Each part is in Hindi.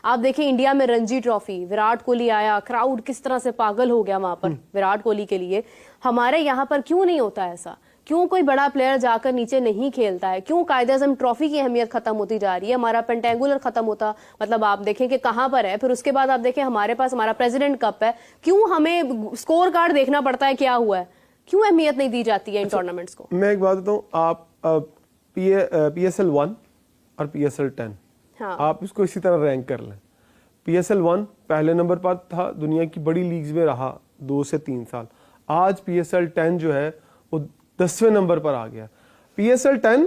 आप देखें इंडिया में रणजी ट्रॉफी, विराट कोहली आया, क्राउड किस तरह से पागल हो गया वहां पर विराट कोहली के लिए। हमारे यहाँ पर क्यों नहीं होता ऐसा? क्यों कोई बड़ा प्लेयर जाकर नीचे नहीं खेलता है? क्यों कायदे-ए-आज़म ट्रॉफी की अहमियत खत्म होती जा रही है? हमारा पेंटेंगुलर खत्म होता, मतलब आप देखें कि कहां पर है। फिर उसके बाद आप देखें हमारे पास हमारा प्रेसिडेंट कप है, क्यों हमें स्कोर कार्ड देखना पड़ता है क्या हुआ है? क्यों अहमियत नहीं दी जाती है इन टूर्नामेंट्स को? मैं एक बात बताऊं, आप PSL 1 और PSL 10, हाँ। आप इसको इसी तरह रैंक कर लें। PSL 1 पहले नंबर पर था, दुनिया की बड़ी लीग्स में रहा 2 से 3 साल। आज PSL 10 जो है वो 10वें नंबर पर आ गया। PSL 10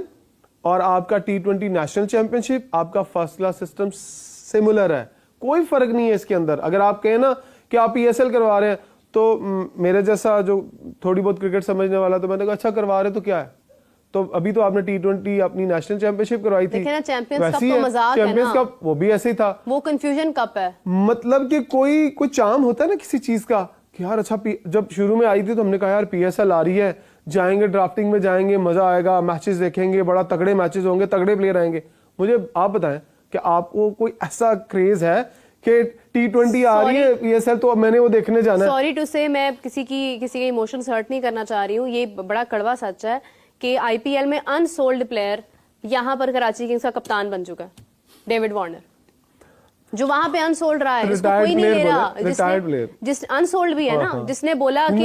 और आपका T20 नेशनल चैंपियनशिप, आपका फर्स्ट क्लास सिस्टम सिमिलर है, कोई फर्क नहीं है इसके अंदर। अगर आप कहें ना कि आप PSL करवा रहे हैं, तो मेरे जैसा जो थोड़ी बहुत क्रिकेट समझने वाला, तो मैंने कहा अच्छा करवा रहे तो क्या है, तो अभी तो आपने T20 अपनी नेशनल चैंपियनशिप करवाई थी, ना चैंपियंस कप तो मजाक है ना, चैंपियंस कप वो भी ऐसे ही था, वो कंफ्यूजन कप है। मतलब कि कोई चार्म होता है ना किसी चीज का कि यार अच्छा, जब शुरू में आई थी तो हमने कहा यार PSL आ रही है, जाएंगे ड्राफ्टिंग में जाएंगे, मजा आएगा, मैचेस देखेंगे, बड़ा तगड़े मैचेस होंगे, तगड़े प्लेयर आएंगे। मुझे आप बताएं कि आपको कोई ऐसा क्रेज है कि T20 आ रही है PSL तो अब मैंने वो देखने जाना है? सॉरी टू से, मैं किसी के इमोशंस हर्ट नहीं करना चाह रही हूँ, ये बड़ा कड़वा सच है कि IPL में अनसोल्ड प्लेयर यहाँ पर कराची किंग्स का कप्तान बन चुका है, डेविड वार्नर, जो वहां पे अनसोल्ड रहा है, इसको कोई नहीं ले रहा, जिस अनसोल्ड भी है ना, जिसने बोला कि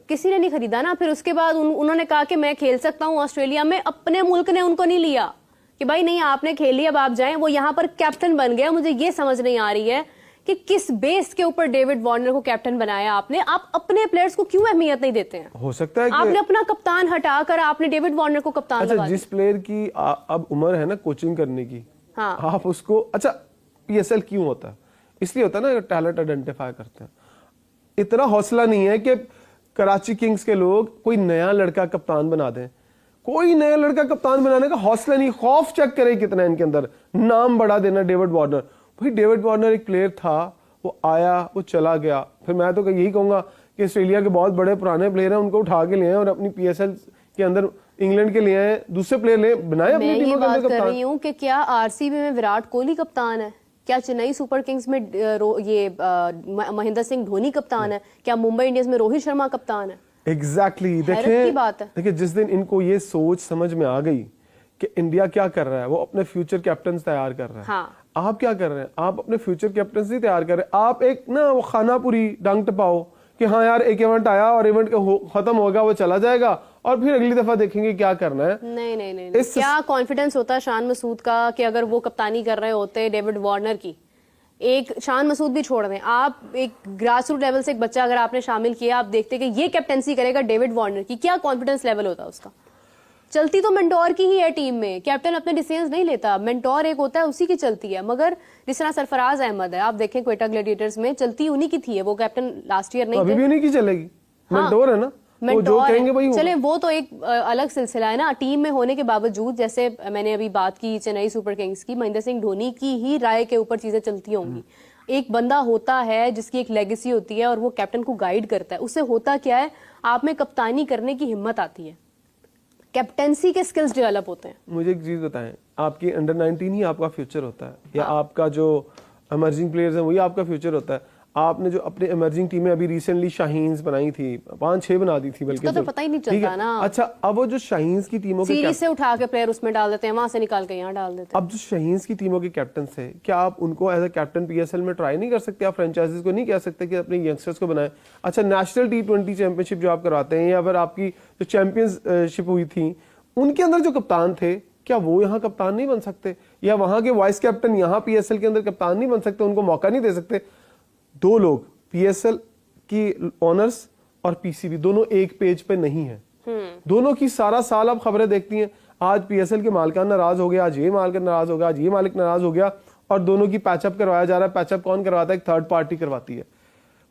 किसी ने नहीं खरीदा ना। फिर उसके बाद उन्होंने कहा कि मैं खेल सकता हूँ ऑस्ट्रेलिया में, अपने मुल्क ने उनको नहीं लिया कि भाई नहीं आपने खेल लिया, अब आप जाएं। वो यहाँ पर कैप्टन बन गया। मुझे ये समझ नहीं आ रही है कि किस बेस के ऊपर डेविड वार्नर को कैप्टन बनाया आपने। आप अपने प्लेयर्स को क्यों अहमियत नहीं देते हैं? हो सकता है कि आपने अपना कप्तान हटाकर आपने डेविड वार्नर को कप्तान लगा दिया। जिस प्लेयर की अब उम्र है ना कोचिंग करने की, हाँ, आप उसको, अच्छा PSL क्यों होता है? इसलिए होता है ना, टैलेंट आइडेंटिफाई करते हैं। इतना हौसला नहीं है कि कराची किंग्स के लोग कोई नया लड़का कप्तान बना दें। कोई नया लड़का कप्तान बनाने का हौसला नहीं। खौफ चेक करे कितना इनके अंदर, नाम बढ़ा देना डेविड वार्नर। भाई डेविड वार्नर एक प्लेयर था, वो आया, वो चला गया। फिर मैं तो यही कहूंगा कि ऑस्ट्रेलिया के बहुत बड़े पुराने प्लेयर हैं, उनको उठा के ले आए और अपनी PSL के अंदर इंग्लैंड के लिए आए, दूसरे प्लेयर ले बनाए अपनी टीमों के अंदर कप्तान। मैं ये बात कर रही हूँ कि क्या RCB में विराट कोहली कप्तान है? क्या चेन्नई सुपर किंग्स में ये महेंद्र सिंह धोनी कप्तान है? क्या मुंबई इंडियंस में रोहित शर्मा कप्तान है? एग्जैक्टली देखिए जिस दिन इनको ये सोच समझ में आ गई कि इंडिया क्या कर रहा है, वो अपने फ्यूचर कैप्टन तैयार कर रहा है। हाँ। आप क्या कर रहे हैं? आप अपने फ्यूचर कैप्टन नहीं तैयार कर रहे। आप एक ना वो खानापुरी डंक टपाओ कि हाँ यार एक इवेंट आया और इवेंट खत्म होगा, वो चला जाएगा और फिर अगली दफा देखेंगे क्या करना है। नहीं नहीं नहीं, क्या कॉन्फिडेंस होता है शान मसूद का कि अगर वो कप्तानी कर रहे होते डेविड वार्नर की? एक शान मसूद भी छोड़ दें, आप एक ग्रास रूट लेवल से एक बच्चा अगर आपने शामिल किया, आप देखते कि ये कैप्टनसी करेगा डेविड वार्नर की, क्या कॉन्फिडेंस लेवल होता उसका? चलती तो मेंटोर की ही है टीम में, कैप्टन अपने डिसीजंस नहीं लेता, मेंटोर एक होता है उसी की चलती है। मगर जिस तरह सरफराज अहमद है, आप देखें क्वेटा ग्लेडिएटर्स में चलती उन्हीं की थी, वो कैप्टन लास्ट ईयर नहीं थे, अभी भी उन्हीं की चलेगी। मेंटोर है ना, वो जो कहेंगे वही होगा। चले वो तो एक अलग सिलसिला है ना। टीम में होने के बावजूद, जैसे मैंने अभी बात की चेन्नई सुपर किंग्स की, महेंद्र सिंह धोनी की ही राय के ऊपर चीजें चलती होंगी। एक बंदा होता है जिसकी एक लेगेसी होती है और वो कैप्टन को गाइड करता है, उससे होता क्या है, आप में कप्तानी करने की हिम्मत आती है, कैप्टेंसी के स्किल्स डेवलप होते हैं। मुझे एक चीज बताएं, आपकी अंडर 19 ही आपका फ्यूचर होता है, या आपका जो इमर्जिंग प्लेयर्स हैं वही आपका फ्यूचर होता है। आपने जो अपने इमर्जिंग टीमें अभी रिसेंटली शाहीन्स बनाई थी, 5-6 बना दी थी बल्कि, तो पता ही नहीं चलता ना। अच्छा, अब वो जो शाहीन्स की टीमों के सीरीज से उठा के प्लेयर उसमें डाल देते हैं, वहां से निकाल के यहाँ डाल देते हैं। अब जो शाहीन्स की टीमों के कैप्टन थे, क्या आप उनको एज अ कैप्टन PSL में ट्राई नहीं कर सकते? आप फ्रेंचाइजीज को नहीं कह सकते कि अपने यंगस्टर्स को बनाएं? अच्छा, नेशनल T20 चैंपियनशिप जो आप करवाते हैं, या फिर आपकी जो चैंपियनशिप हुई थी, उनके अंदर जो कप्तान थे, क्या वो यहाँ कप्तान नहीं बन सकते? या वहां के वाइस कैप्टन यहाँ PSL के अंदर कप्तान नहीं बन सकते? उनको मौका नहीं दे सकते? 2 लोग PSL की ऑनर्स और PCB दोनों एक पेज पे नहीं है। दोनों की सारा साल आप खबरें देखती हैं, आज PSL के मालिकान नाराज हो गया, आज ये मालिक नाराज हो गया, आज ये मालिक नाराज हो गया, और दोनों की पैचअप करवाया जा रहा है। पैचअप कौन करवाता है? एक थर्ड पार्टी करवाती है।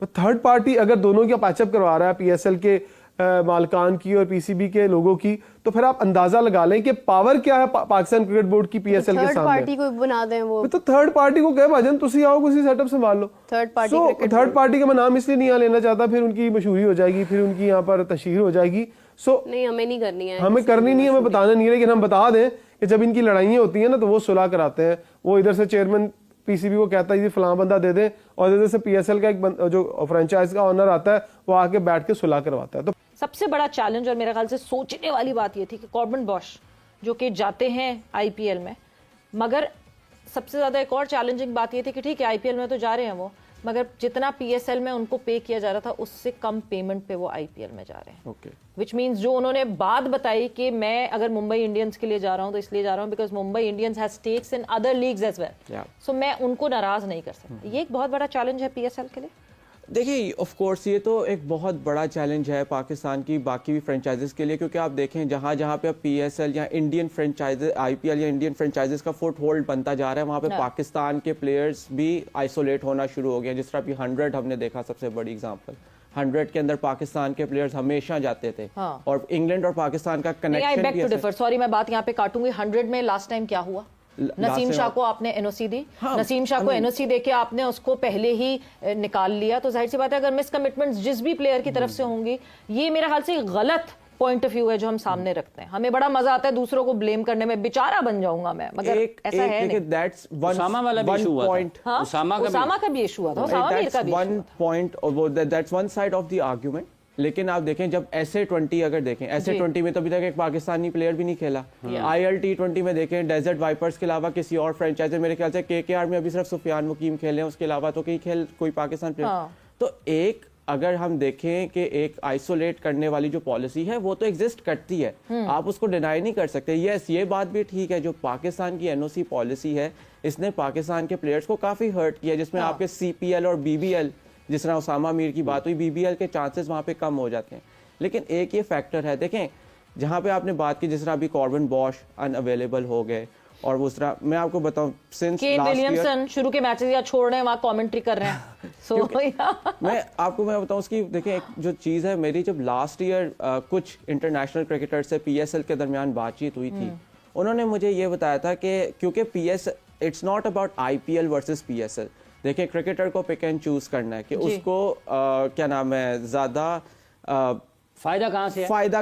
तो थर्ड पार्टी अगर दोनों का पैचअप करवा रहा है, PSL के मालिकान की और PCB के लोगों की, तो फिर आप अंदाजा लगा लें कि पावर क्या है पाकिस्तान क्रिकेट बोर्ड की PSL के सामने। थर्ड पार्टी को बना दें वो, तो थर्ड पार्टी को कहे भाजन तुसी आओ किसी सेटअप संभाल लो। थर्ड पार्टी का मैं नाम इसलिए नहीं लेना चाहता, फिर उनकी मशहूरी हो जाएगी, फिर उनकी यहाँ पर तशहीर हो जाएगी। नहीं, हमें नहीं करनी है, हमें करनी नहीं है, हमें बताना नहीं है, लेकिन हम बता दें कि जब इनकी लड़ाइयाँ होती है ना, तो वो सुलह कराते हैं। वो इधर से चेयरमैन पीसीबी को कहता है ये फलां बंदा दे दे, और जैसे से पीएसएल का जो फ्रेंचाइज का ऑनर आता है वो आके बैठ के सुलह करवाता है। तो सबसे बड़ा चैलेंज और मेरे ख्याल से सोचने वाली बात ये थी कि कॉर्बिन बॉश जो कि जाते हैं आईपीएल में, मगर सबसे ज्यादा एक और चैलेंजिंग बात ये थी कि ठीक है आईपीएल में तो जा रहे हैं वो, मगर जितना पीएसएल में उनको पे किया जा रहा था उससे कम पेमेंट पे वो आईपीएल में जा रहे हैं। ओके, विच मीन्स जो उन्होंने बात बताई कि मैं अगर मुंबई इंडियंस के लिए जा रहा हूं तो इसलिए जा रहा हूं because Mumbai Indians has stakes in other leagues as well, so मैं उनको नाराज नहीं कर सकता। ये एक बहुत बड़ा चैलेंज है पीएसएल के लिए। देखिए ऑफ कोर्स ये तो एक बहुत बड़ा चैलेंज है पाकिस्तान की बाकी भी फ्रेंचाइजेस के लिए, क्योंकि आप देखें जहाँ जहाँ पे अब पीएसएल या इंडियन फ्रेंचाइजेस, आईपीएल या इंडियन फ्रेंचाइजेस का फुट होल्ड बनता जा रहा है, वहाँ पे पाकिस्तान के प्लेयर्स भी आइसोलेट होना शुरू हो गए। जिस तरह अभी 100 हमने देखा, सबसे बड़ी एग्जांपल 100 के अंदर पाकिस्तान के प्लेयर्स हमेशा जाते थे। और इंग्लैंड और पाकिस्तान का कनेक्शन भी डिफर, सॉरी मैं बात यहाँ पे काटूंगी। 100 में लास्ट टाइम क्या हुआ? नसीम शाह को आपने एनओसी दी, नसीम शाह को एनओसी देके आपने उसको पहले ही निकाल लिया, तो जाहिर सी बात है अगर मिस कमिटमेंट्स जिस भी प्लेयर की तरफ से होंगी, ये मेरे ख्याल से गलत पॉइंट ऑफ व्यू है जो हम सामने रखते हैं। हमें बड़ा मजा आता है दूसरों को ब्लेम करने में, बेचारा बन जाऊंगा मैं, मगर ऐसा है नहीं। दैट्स उसामा वाला भी इशू हुआ था। उसामा का भी इशू हुआ था, उसामा मीर का भी one point, that's one side of the argument. लेकिन आप देखें जब SA-20 अगर देखें, SA-20 में तो अभी तक एक पाकिस्तानी प्लेयर भी नहीं खेला। ILT20 में देखें डेजर्ट वाइपर्स के अलावा किसी और फ्रेंचाइज, मेरे ख्याल से KKR में अभी सिर्फ सुफियान मुकीम खेले हैं, उसके अलावा तो कोई पाकिस्तान प्लेयर। तो एक अगर हम देखें कि एक आइसोलेट करने वाली जो पॉलिसी है वो तो एग्जिस्ट करती है, आप उसको डिनाई नहीं कर सकते। यस, ये बात भी ठीक है, जो पाकिस्तान की एनओसी पॉलिसी है इसने पाकिस्तान के प्लेयर्स को काफी हर्ट किया, जिसमें आपके CPL और BBL, जिस तरह उसामा मीर की बात हुई, BBL के चांसेस वहां पे कम हो जाते हैं। लेकिन एक ये फैक्टर है, देखें जहां पे आपने बात की, जिस तरह अभी कॉर्बिन बॉश अनअवेलेबल हो गए, और उस तरह मैं आपको बताऊं सिंस विलियमसन शुरू के मैचेस या छोड़ रहे हैं, वहां कमेंट्री कर रहे हैं। सो मैं बताऊं उसकी, देखें एक जो चीज़ है, मेरी जब लास्ट ईयर कुछ इंटरनेशनल क्रिकेटर से PSL के दरमियान बातचीत हुई थी, उन्होंने मुझे ये बताया था कि क्योंकि it's not about IPL versus PSL। देखिए क्रिकेटर को पिक एंड चूज करना है कि उसको क्या नाम है, ज्यादा फायदा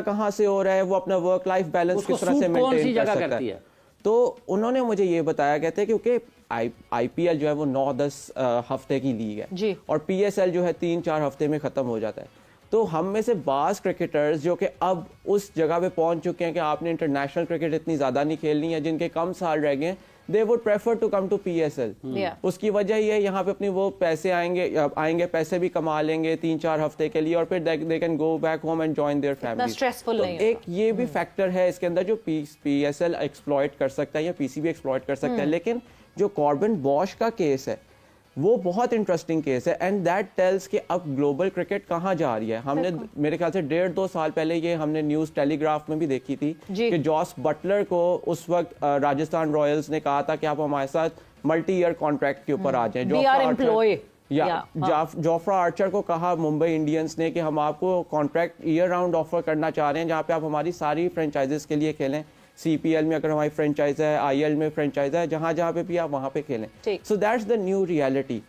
कहाँ से हो रहा है, वो अपना वर्क लाइफ बैलेंस किस तरह से मेंटेन कर सकता है। तो उन्होंने मुझे ये बताया, कहते हैं क्योंकि IPL जो है वो 9-10 हफ्ते की लीग है जी, और PSL जो है 3-4 हफ्ते में खत्म हो जाता है। तो हम में से बास क्रिकेटर्स जो कि अब उस जगह पे पहुंच चुके हैं कि आपने इंटरनेशनल क्रिकेट इतनी ज्यादा नहीं खेलनी है, जिनके कम साल रह गए, they would prefer to come to PSL। उसकी वजह ये है, यहाँ पे अपनी वो पैसे आएंगे, पैसे भी कमा लेंगे 3-4 हफ्ते के लिए, और फिर they can go back home and join their family. Stressful नहीं एक ये भी फैक्टर है इसके अंदर जो PSL एक्सप्लॉइट कर सकता है या PCB एक्सप्लॉइट कर सकता है। लेकिन जो कॉर्बिन बॉश का केस है वो बहुत इंटरेस्टिंग केस है, एंड दैट टेल्स कि अब ग्लोबल क्रिकेट कहाँ जा रही है। हमने मेरे ख्याल से 1.5-2 साल पहले ये हमने न्यूज टेलीग्राफ में भी देखी थी कि जॉस बटलर को उस वक्त राजस्थान रॉयल्स ने कहा था कि आप हमारे साथ मल्टी ईयर कॉन्ट्रैक्ट के ऊपर आ जाएं। जोफ्रा आर्चर को कहा मुंबई इंडियंस ने कि हम आपको कॉन्ट्रैक्ट ईयर राउंड ऑफर करना चाह रहे हैं, जहाँ पे आप हमारी सारी फ्रेंचाइजेस के लिए खेलें। CPL में अगर हमारी फ्रेंचाइज है, IL में फ्रेंचाइज है, जहां जहां पे भी आप वहां पे खेलें। So that's the new reality.